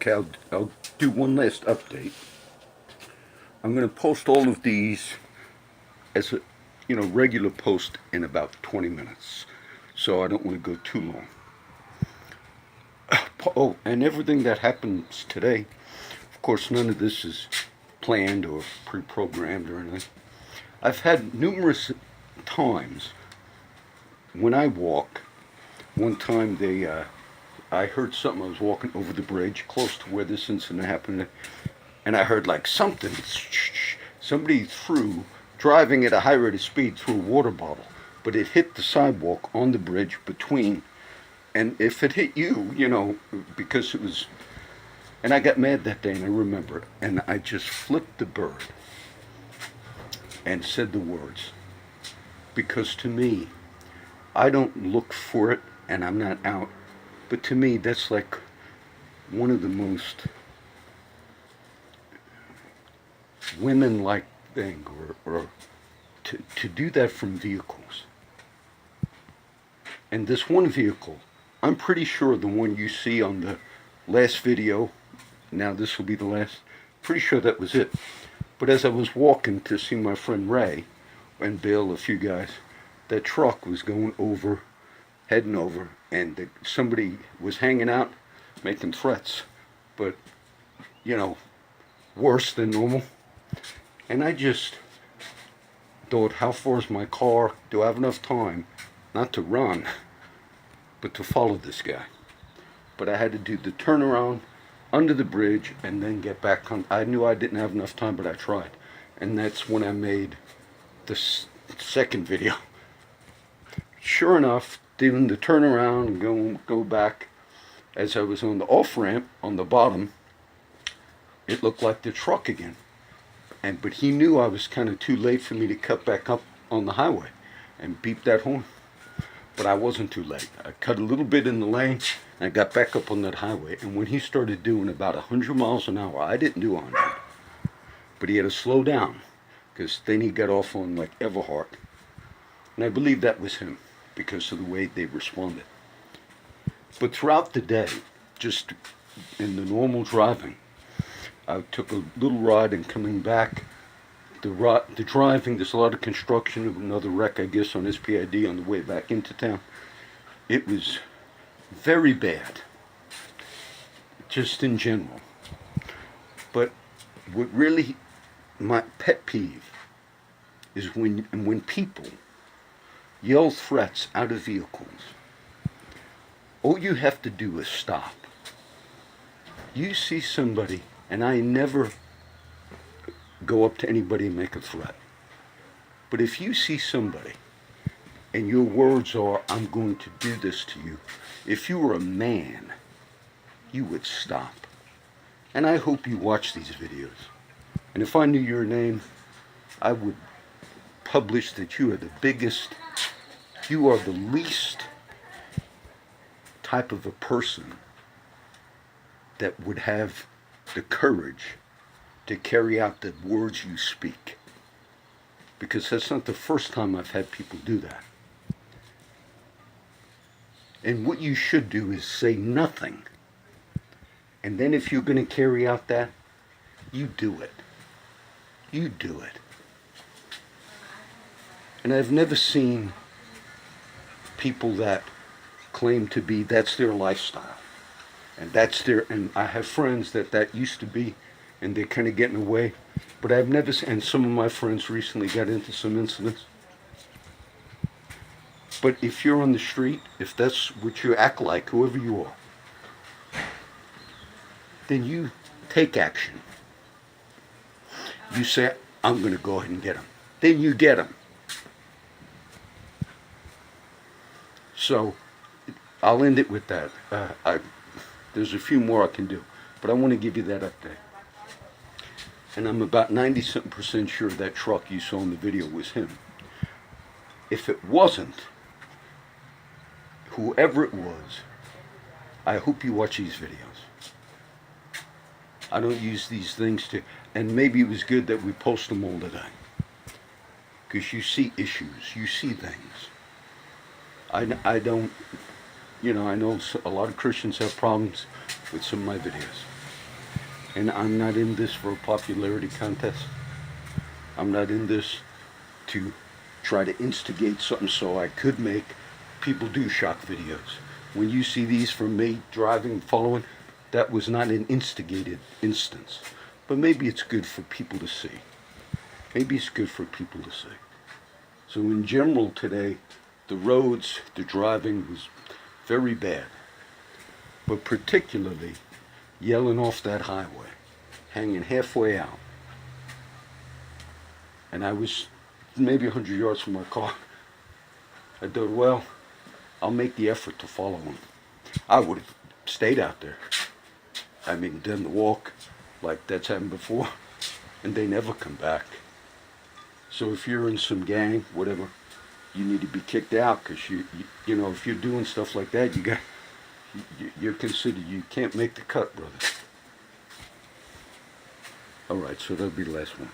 Okay, I'll do one last update. I'm going to post all of these as a regular post in about 20 minutes, so I don't want to go too long. Oh, and everything that happens today, of course, none of this is planned or pre-programmed or anything. I've had numerous times when I walk. One time I heard something. I was walking over the bridge close to where this incident happened, and I heard like something. Somebody threw, driving at a high rate of speed, threw a water bottle, but it hit the sidewalk on the bridge between. And if it hit you, because it was, and I got mad that day, and I remember it, and I just flipped the bird and said the words, because to me, I don't look for it, and I'm not out, but to me, that's like one of the most women-like thing, or to do that from vehicles. And this one vehicle, I'm pretty sure the one you see on the last video, now this will be the last, pretty sure that was it. But as I was walking to see my friend Ray and Bill, a few guys, that truck was going over, heading over, and somebody was hanging out, making threats, but, worse than normal. And I just thought, how far is my car? Do I have enough time not to run, but to follow this guy? But I had to do the turnaround under the bridge and then get back on. I knew I didn't have enough time, but I tried. And that's when I made the second video. Sure enough, doing the turnaround and go back, as I was on the off-ramp on the bottom, it looked like the truck again. But he knew I was kind of too late for me to cut back up on the highway and beep that horn. But I wasn't too late. I cut a little bit in the lane and I got back up on that highway. And when he started doing about 100 miles an hour, I didn't do 100. But he had to slow down, because then he got off on like Everhart. And I believe that was him because of the way they responded. But throughout the day, just in the normal driving, I took a little ride, and coming back, the driving, there's a lot of construction, another wreck, I guess, on SPID on the way back into town. It was very bad, just in general. But what really, my pet peeve is when people yell threats out of vehicles. All you have to do is stop. You see somebody, and I never go up to anybody and make a threat. But if you see somebody and your words are, I'm going to do this to you, if you were a man, you would stop. And I hope you watch these videos. And if I knew your name, I would publish that you are the biggest, you are the least type of a person that would have the courage to carry out the words you speak. Because that's not the first time I've had people do that. And what you should do is say nothing. And then if you're going to carry out that, you do it. You do it. And I've never seen people that claim to be, that's their lifestyle. And I have friends that used to be, and they're kind of getting away. But I've never seen, and some of my friends recently got into some incidents. But if you're on the street, if that's what you act like, whoever you are, then you take action. You say, I'm going to go ahead and get them. Then you get them. So I'll end it with that. There's a few more I can do, but I want to give you that update. And I'm about 90-something% sure that truck you saw in the video was him. If it wasn't, whoever it was, I hope you watch these videos. I don't use these things to, and maybe it was good that we post them all today. Because you see issues, you see things. I don't, I know a lot of Christians have problems with some of my videos. And I'm not in this for a popularity contest. I'm not in this to try to instigate something so I could make people do shock videos. When you see these from me driving, following, that was not an instigated instance. But maybe it's good for people to see. Maybe it's good for people to see. So in general today, the roads, the driving was very bad. But particularly yelling off that highway, hanging halfway out. And I was maybe 100 yards from my car. I thought, well, I'll make the effort to follow them. I would have stayed out there. I mean, done the walk like that's happened before, and they never come back. So if you're in some gang, whatever, you need to be kicked out because you know, if you're doing stuff like that, you're considered, you can't make the cut, brother. All right, so that'll be the last one.